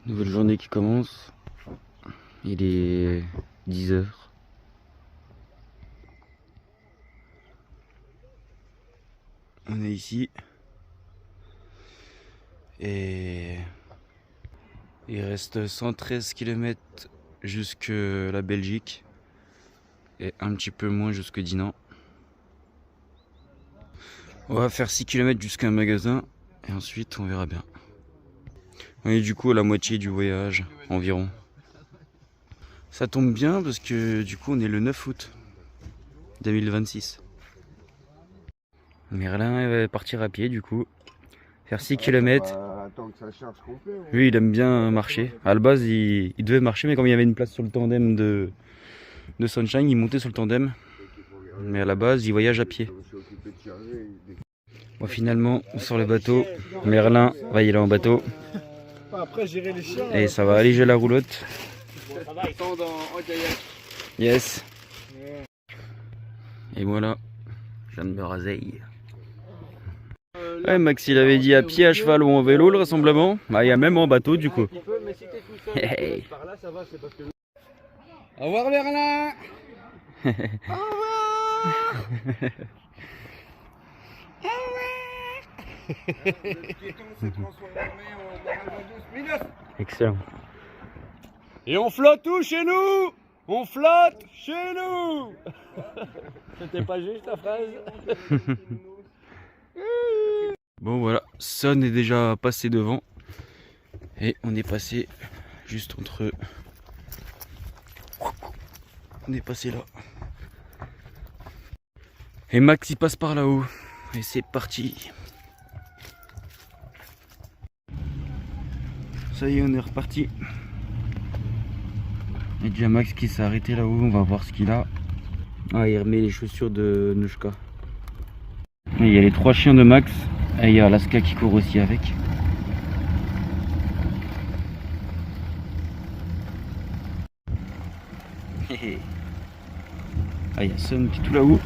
Nouvelle journée qui commence. Il est 10 h. On est ici. Et il reste 113 km jusque la Belgique. Et un petit peu moins jusque Dinan. On va faire 6 km jusqu'à un magasin. Et ensuite on verra bien. On est du coup à la moitié du voyage environ. Ça tombe bien parce que du coup on est le 9 août 2026. Merlin va partir à pied du coup. Faire 6 km. Lui il aime bien marcher. À la base il devait marcher mais comme il y avait une place sur le tandem de Sunshine, il montait sur le tandem. Mais à la base il voyage à pied. Bon, finalement on sort le bateau. Merlin va y aller en bateau. Et ça va alléger la roulotte. Yes. Et voilà, je viens de me raser. Ouais, Max il avait dit à pied, à cheval ou en vélo le rassemblement. Bah il y a même en bateau du coup. Hey. Au revoir Merlin. Au revoir. Le piéton s'est transformé en Moral Minus. Excellent. Et on flotte où chez nous? On flotte chez nous. C'était pas juste la phrase. Bon voilà, Son est déjà passé devant. Et on est passé juste entre... On est passé là. Et Max il passe par là-haut. Et c'est parti. Ça y est, on est reparti. Il y a déjà Max qui s'est arrêté là-haut, on va voir ce qu'il a. Ah, il remet les chaussures de Nushka. Et il y a les 3 chiens de Max. Et il y a Alaska qui court aussi avec. Ah, il y a Son qui est tout là-haut.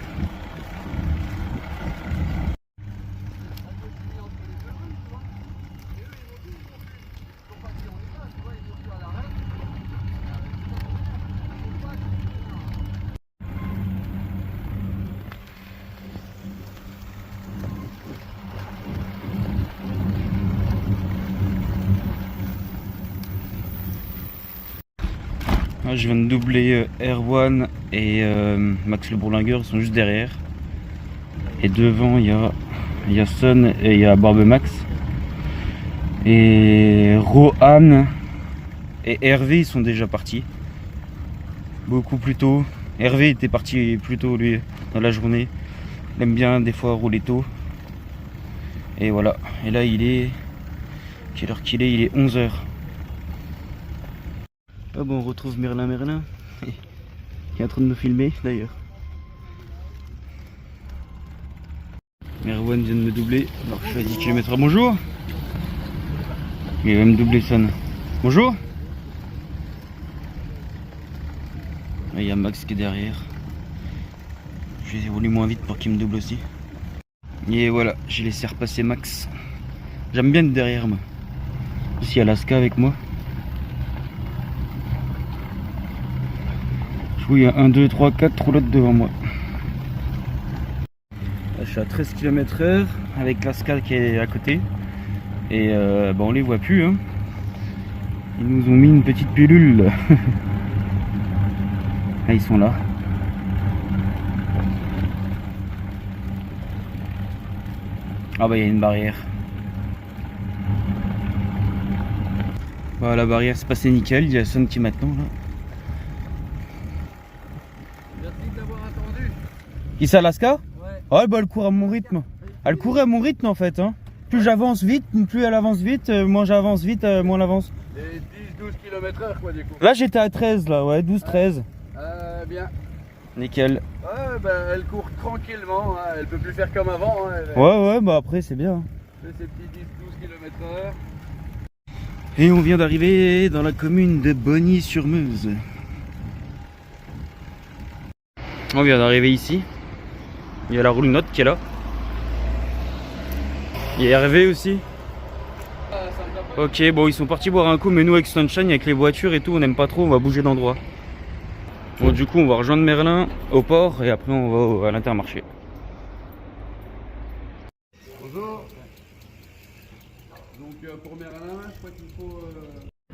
Je viens de doubler Erwan et Max le Bourlingueur, ils sont juste derrière. Et devant il y a Son et il y a Barbe Max. Et Rohan et Hervé ils sont déjà partis. Beaucoup plus tôt. Hervé était parti plus tôt lui dans la journée. Il aime bien des fois rouler tôt. Et voilà. Et là il est... Quelle heure qu'il est? Il est 11 h. Ah bon, on retrouve Merlin qui est en train de nous filmer d'ailleurs. Merwan vient de me doubler alors que je suis à 10 km/h. Bonjour. Il va me doubler Son. Bonjour. Là, il y a Max qui est derrière. Je vais rouler moins vite pour qu'il me double aussi. Et voilà, j'ai laissé repasser Max. J'aime bien être derrière moi. Aussi Alaska avec moi. Il y a 1, 2, 3, 4 roulottes devant moi. Là, je suis à 13 km/h avec Alaska qui est à côté. Et on les voit plus. Hein. Ils nous ont mis une petite pilule. Ah, ils sont là. Ah bah il y a une barrière. Voilà, la barrière c'est passé nickel. Il y a Son qui m'attend là. Merci de l'avoir attendu. Qui c'est, Alaska? Ouais. Ouais, bah elle court à mon rythme. Elle courait à mon rythme en fait. Hein. Plus j'avance vite, plus elle avance vite, moins j'avance vite, moins elle avance. Les 10-12 km/h quoi du coup. Là j'étais à 13 là, ouais, 12-13. Bien. Nickel. Ouais, bah, elle court tranquillement, hein. Elle peut plus faire comme avant. Hein. Ouais, bah après c'est bien. Fait ses petits 10-12 km/h. Et on vient d'arriver dans la commune de Bonny-sur-Meuse. On vient d'arriver ici. Il y a la roulenote qui est là. Il y a Hervé aussi. Ok, bon, ils sont partis boire un coup, mais nous avec Sunshine, avec les voitures et tout, on n'aime pas trop, on va bouger d'endroit. Bon, du coup, on va rejoindre Merlin au port et après on va à l'Intermarché. Bonjour. Donc pour Merlin, je crois qu'il faut...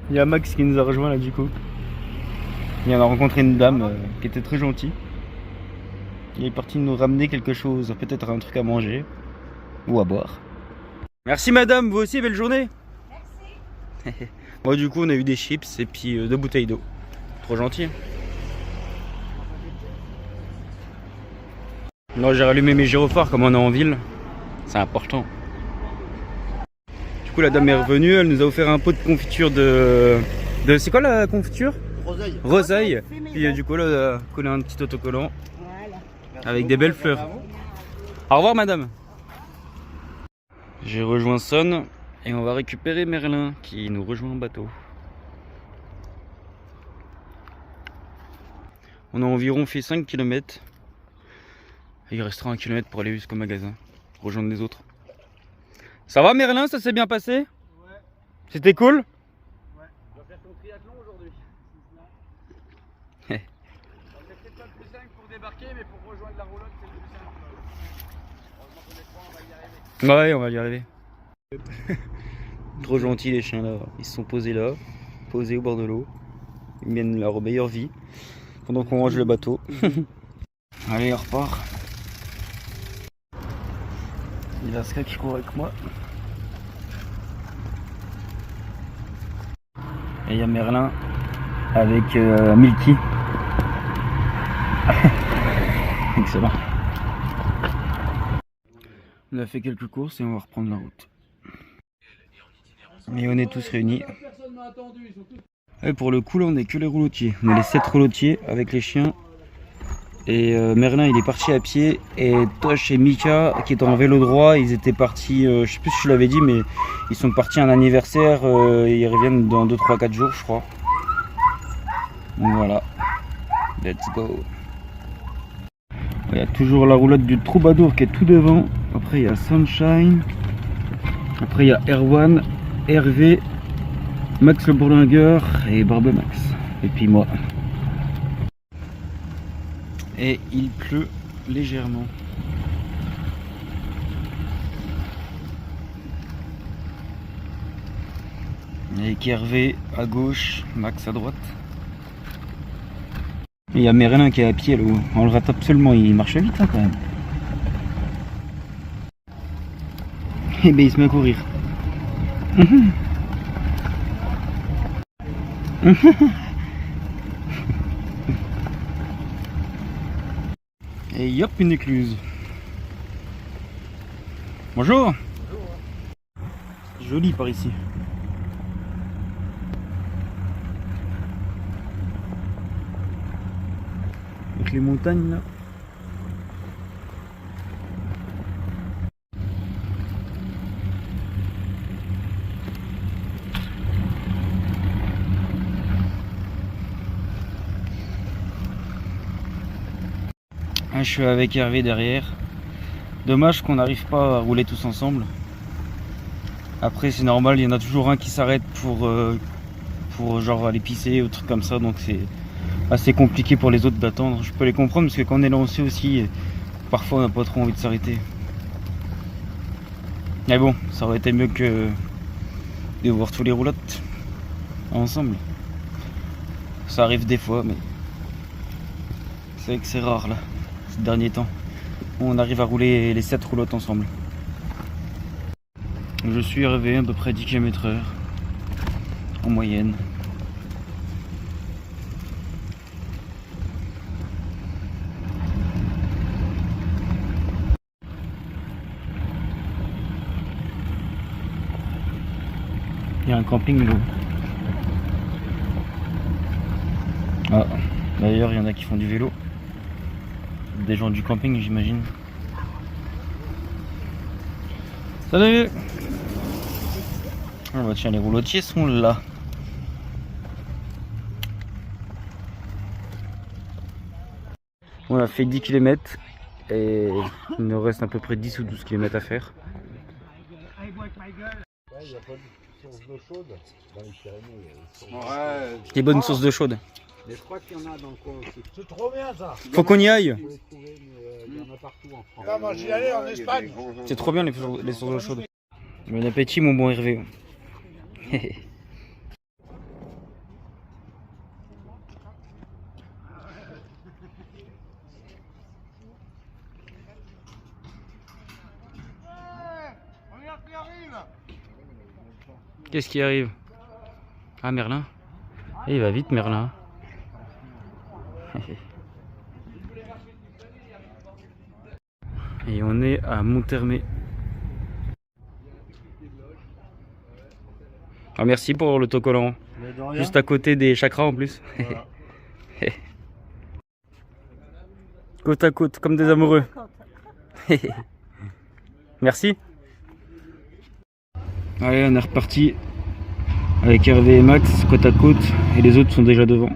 Il y a Max qui nous a rejoint là du coup. Il a rencontré une dame qui était très gentille. Il est parti nous ramener quelque chose, peut-être un truc à manger ou à boire. Merci madame, vous aussi, belle journée. Merci. Bon, du coup on a eu des chips et puis 2 bouteilles d'eau. Trop gentil. Non, j'ai rallumé mes gyrophares comme on est en ville. C'est important. Du coup la dame est revenue, elle nous a offert un pot de confiture de c'est quoi la confiture? Roseille. Roseille. Puis du coup là, elle a collé un petit autocollant. Voilà. Avec des belles fleurs. Au revoir madame. J'ai rejoint Son et on va récupérer Merlin qui nous rejoint en bateau. On a environ fait 5 km. Et il restera 1 km pour aller jusqu'au magasin. Rejoindre les autres. Ça va Merlin, ça s'est bien passé? Ouais. C'était cool? Ouais. Tu vas faire ton triathlon aujourd'hui. C'est peut-être pas le plus simple pour débarquer, mais pour rejoindre la roulotte, c'est le plus simple. Heureusement qu'on est trois, on va y arriver. Ouais, on va y arriver. Trop gentils les chiens là. Ils se sont posés là, posés au bord de l'eau. Ils mènent leur meilleure vie pendant qu'on range le bateau. Allez, on repart. Il y a Ska qui court avec moi. Et il y a Merlin avec Milky. Excellent. On a fait quelques courses et on va reprendre la route. Et on est tous réunis. Et pour le coup là on n'est que les roulotiers. On est les 7 roulotiers avec les chiens. Et Merlin il est parti à pied. Et Tosh et Mika qui étaient en vélo droit, ils étaient partis, je sais plus si je l'avais dit, mais ils sont partis à un anniversaire. Et ils reviennent dans 2, 3, 4 jours je crois. Donc voilà. Let's go. Il y a toujours la roulotte du Troubadour qui est tout devant. Après il y a Sunshine. Après il y a Erwan, Hervé, Max le Bourlingueur et Barbe Max. Et puis moi. Et il pleut légèrement. Avec Hervé à gauche, Max à droite. Et il y a Merlin qui est à pied là, on le rate absolument, il marche vite hein, quand même. Et ben il se met à courir. Et hop, une écluse. Bonjour. Joli par ici. Avec les montagnes là. Je suis avec Hervé derrière. Dommage qu'on n'arrive pas à rouler tous ensemble. Après c'est normal, il y en a toujours un qui s'arrête pour genre aller pisser ou truc comme ça, donc c'est assez compliqué pour les autres d'attendre. Je peux les comprendre parce que quand on est lancé aussi, parfois on n'a pas trop envie de s'arrêter. Mais bon, ça aurait été mieux que de voir tous les roulottes ensemble. Ça arrive des fois, mais c'est vrai que c'est rare là, ces derniers temps. On arrive à rouler les 7 roulottes ensemble. Je suis arrivé à peu près 10 km/h en moyenne. Il y a un camping là. Ah, d'ailleurs il y en a qui font du vélo. Des gens du camping j'imagine. Salut. Ah bah tiens, les roulotiers sont là. On a fait 10 km et il nous reste à peu près 10 ou 12 km à faire. sources d'eau chaude dans les Pyrénées. Ouais. Des bonnes sources d'eau chaude. Mais je crois qu'il y en a dans le coin aussi. C'est trop bien ça. Faut qu'on y aille. Vous les trouvez, mais il y en a partout en France. Ah, moi j'y allais en Espagne. C'est trop bien les sources d'eau chaude. Bon appétit mon bon Hervé. Regarde qui arrive. Qu'est-ce qui arrive? Ah Merlin. Et il va vite Merlin. Et on est à Monthermé. Ah merci pour l'autocollant. Juste à côté des chakras en plus. Voilà. Côte à côte, comme des amoureux. Merci. Allez, on est reparti avec Hervé et Max, côte à côte, et les autres sont déjà devant.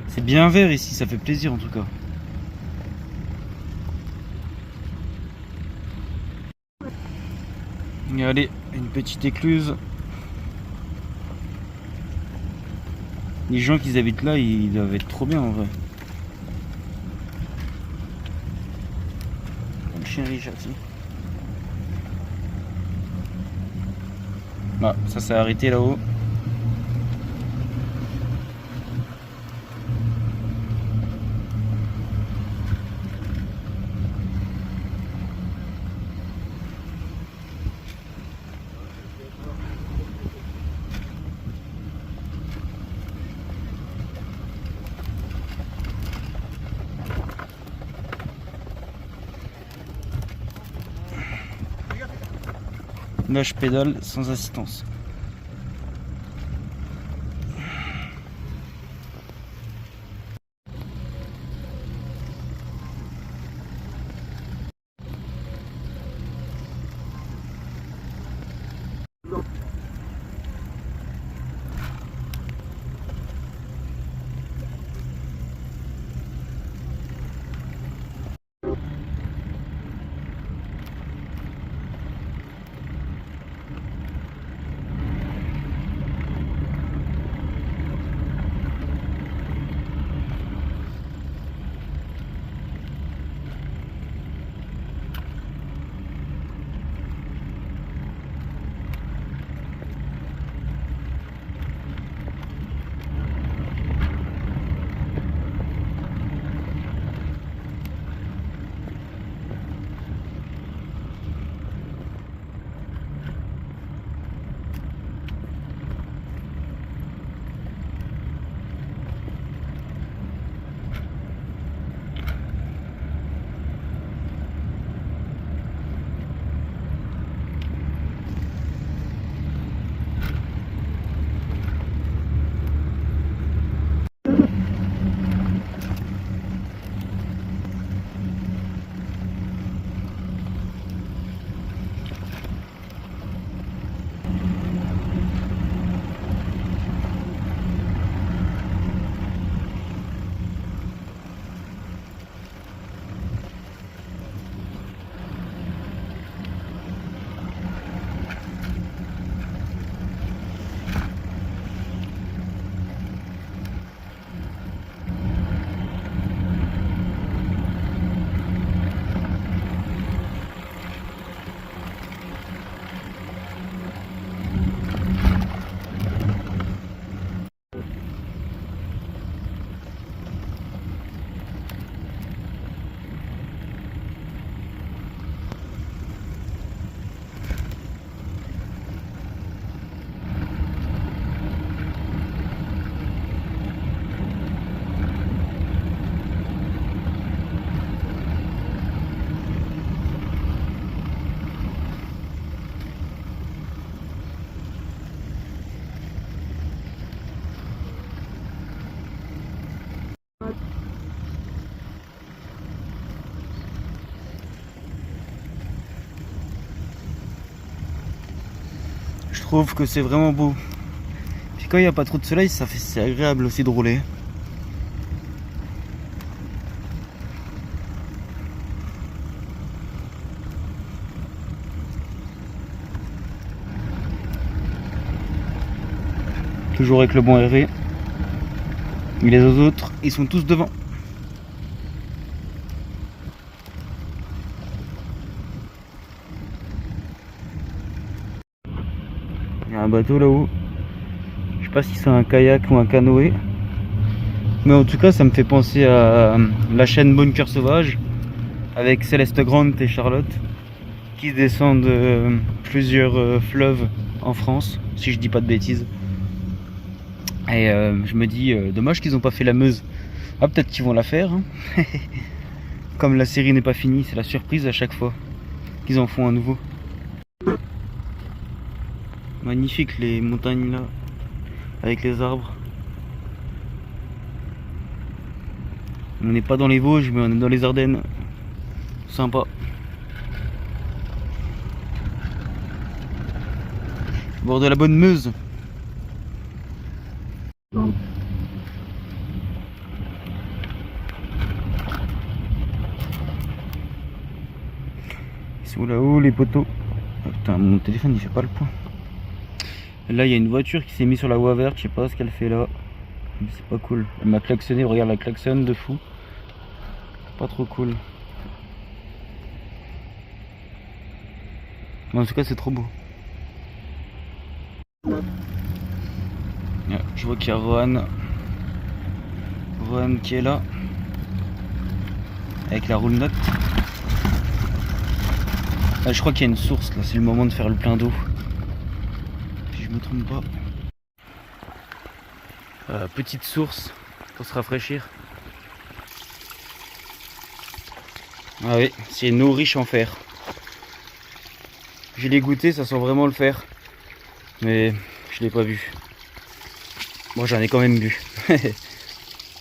C'est bien vert ici, ça fait plaisir en tout cas. Et allez, une petite écluse. Les gens qui habitent là, ils doivent être trop bien en vrai. Le chien Richard aussi. Ah, ça s'est arrêté là-haut. Là je pédale sans assistance. trouve que c'est vraiment beau. Puis quand il n'y a pas trop de soleil, c'est agréable aussi de rouler. Toujours avec le bon Hervé. Et les autres, ils sont tous devant. Il y a un bateau là-haut. Je sais pas si c'est un kayak ou un canoë. Mais en tout cas, ça me fait penser à la chaîne Bonne Cœur Sauvage avec Céleste Grande et Charlotte qui descendent plusieurs fleuves en France, si je dis pas de bêtises. Et je me dis, dommage qu'ils n'ont pas fait la Meuse. Ah, peut-être qu'ils vont la faire. Hein. Comme la série n'est pas finie, c'est la surprise à chaque fois qu'ils en font un nouveau. Magnifique les montagnes là, avec les arbres. On n'est pas dans les Vosges, mais on est dans les Ardennes. Sympa. Au bord de la bonne Meuse. Ils sont là-haut les poteaux. Oh, putain, mon téléphone il fait pas le point. Là il y a une voiture qui s'est mise sur la voie verte, je sais pas ce qu'elle fait là. Mais c'est pas cool. Elle m'a klaxonné, regarde la klaxonne de fou. Pas trop cool. Mais en tout cas c'est trop beau. Je vois qu'il y a Rohan qui est là avec la roule note. Je crois qu'il y a une source là, c'est le moment de faire le plein d'eau si je me trompe pas. Petite source pour se rafraîchir. Ah oui, c'est une eau riche en fer. Je l'ai goûté, ça sent vraiment le fer, mais je l'ai pas vu. Moi j'en ai quand même bu,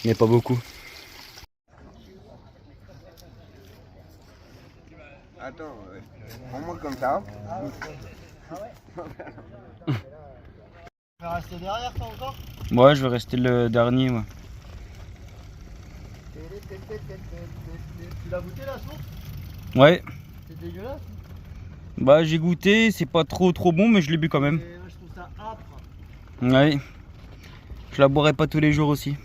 mais pas beaucoup. Attends, on monte comme ça. Tu vas rester derrière toi encore? Ouais, je vais rester le dernier moi. Tu l'as goûté la source? Ouais. C'est dégueulasse? Bah j'ai goûté, c'est pas trop bon mais je l'ai bu quand même. Et moi, je trouve ça âpre. Ouais. Je la boirai pas tous les jours aussi.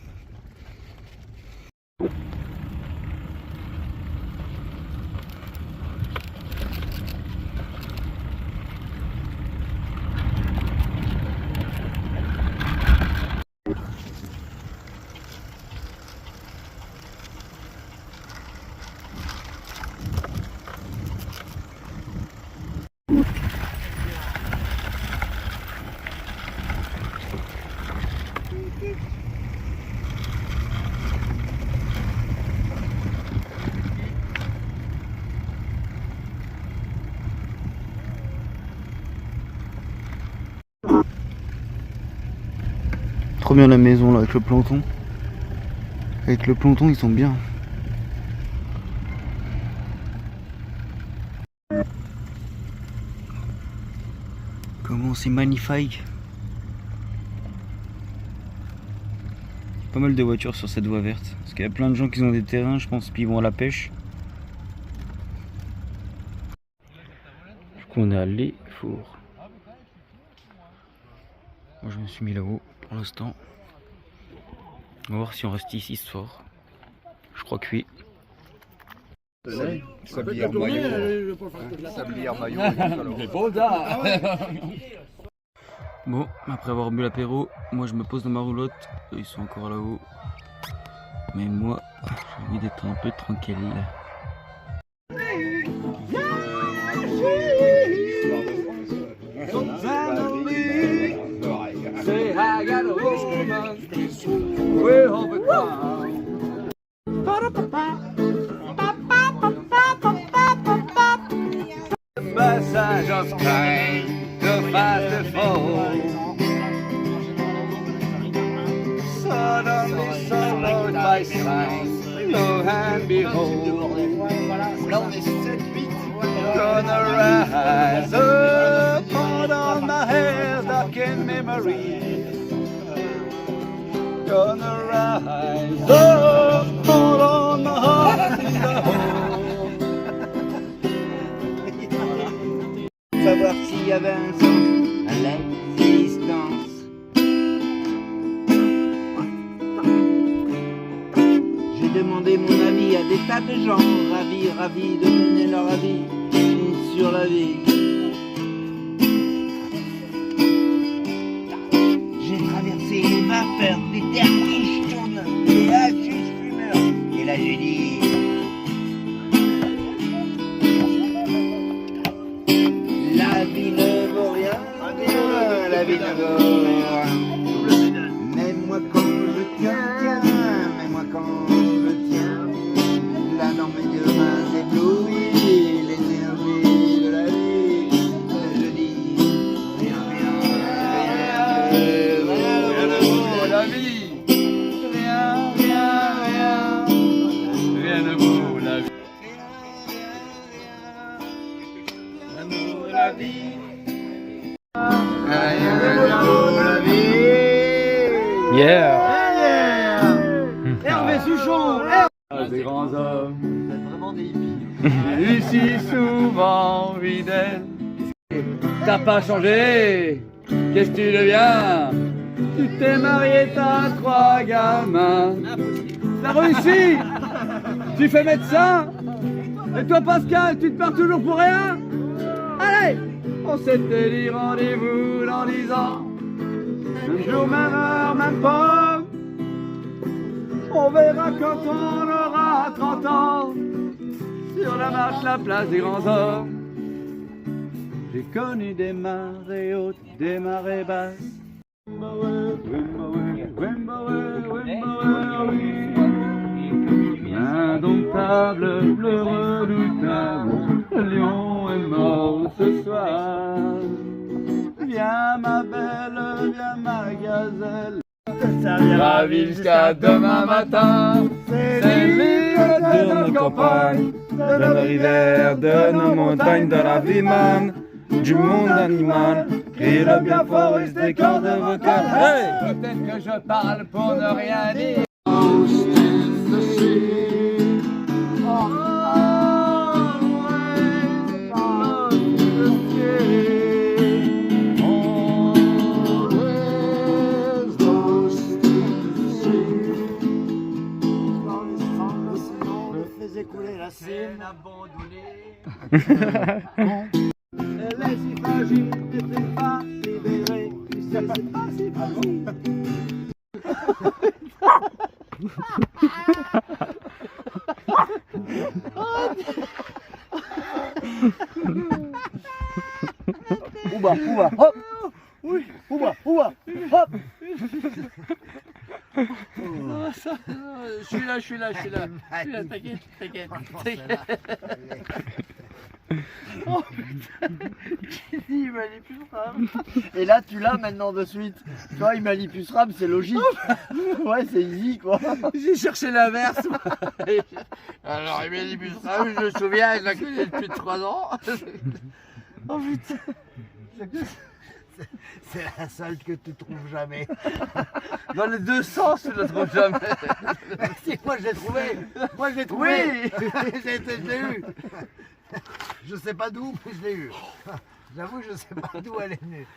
Trop bien la maison là avec le planton. Avec le planton ils sont bien. Comment c'est magnifique. Pas mal de voitures sur cette voie verte. Parce qu'il y a plein de gens qui ont des terrains je pense, puis ils vont à la pêche. Du coup on est à Les Fours. Moi je me suis mis là-haut pour l'instant. On va voir si on reste ici ce soir. Je crois que oui. Sablière maillot. Sablière maillot. Bon, après avoir bu l'apéro, moi je me pose dans ma roulotte. Eux, ils sont encore là-haut. Mais moi, j'ai envie d'être un peu tranquille. Message of time, the fast and fall. Suddenly followed by signs, lo and behold. Là on est 7-8. Gonna rise up on my head. Ferrari. Gonna rise up, hold on my heart in the hole. Savoir s'il y avait un sens à l'existence. J'ai demandé mon avis à des tas de gens, ravis de mener leur avis sur la vie. J'ai traversé les vapeurs, les terres riches tournent, les haches fumeurs, et là j'ai dit... La vie ne vaut rien, la vie ne vaut rien. Même moi quand je tiens, même moi quand je tiens, la dans mes deux mains éblouies, l'énergie de la vie, je dis rien, Rien ne vaut la vie. Rien ne vaut la vie. Rien ne vaut la vie. rien ne vaut la vie. Yeah. Hervé Souchon, des grands hommes. Vous êtes vraiment des hippies. J'ai eu si souvent envie d'elle. T'as pas changé. Qu'est-ce que tu deviens? Tu t'es marié, t'as 3 gamins. T'as réussi. Tu fais médecin. Et toi Pascal, tu te pars toujours pour rien? Allez, on s'était dit rendez-vous dans 10 ans. Même jour, même heure, même pomme. On verra quand on aura 30 ans. Sur la marche, la place des grands hommes. J'ai connu des marées hautes, des marées basses. Indomptable, le redoutable, le lion est mort ce soir. Viens ma belle, viens ma gazelle. Ravi jusqu'à demain matin. C'est l'île de nos campagnes, de nos rivières, de nos montagnes, de la vie man, du monde animal. Crie le bien fort et des cordes vocales. Hey! Peut-être que je parle pour ne rien dire. Couler la Seine Abandonnée. Elle est si fragile, tu ne sais pas libérer. Tu sais, c'est pas si facile. Ouba, hop. Oui. Ouba, hop. Non, ça, je suis là, t'inquiète. Oh putain, il Malipusram. Et là tu l'as maintenant de suite. Tu vois, il Malipusram, c'est logique. Ouais, c'est easy quoi. J'ai cherché l'inverse. Alors, il Malipusram, je me souviens, je la connais depuis 3 ans. Oh putain. C'est la seule que tu trouves jamais. Dans les deux sens, tu la trouves jamais. Si, moi je l'ai trouvé. Oui. Je l'ai eu. Je sais pas d'où, mais je l'ai eu. J'avoue, je sais pas d'où elle est venue.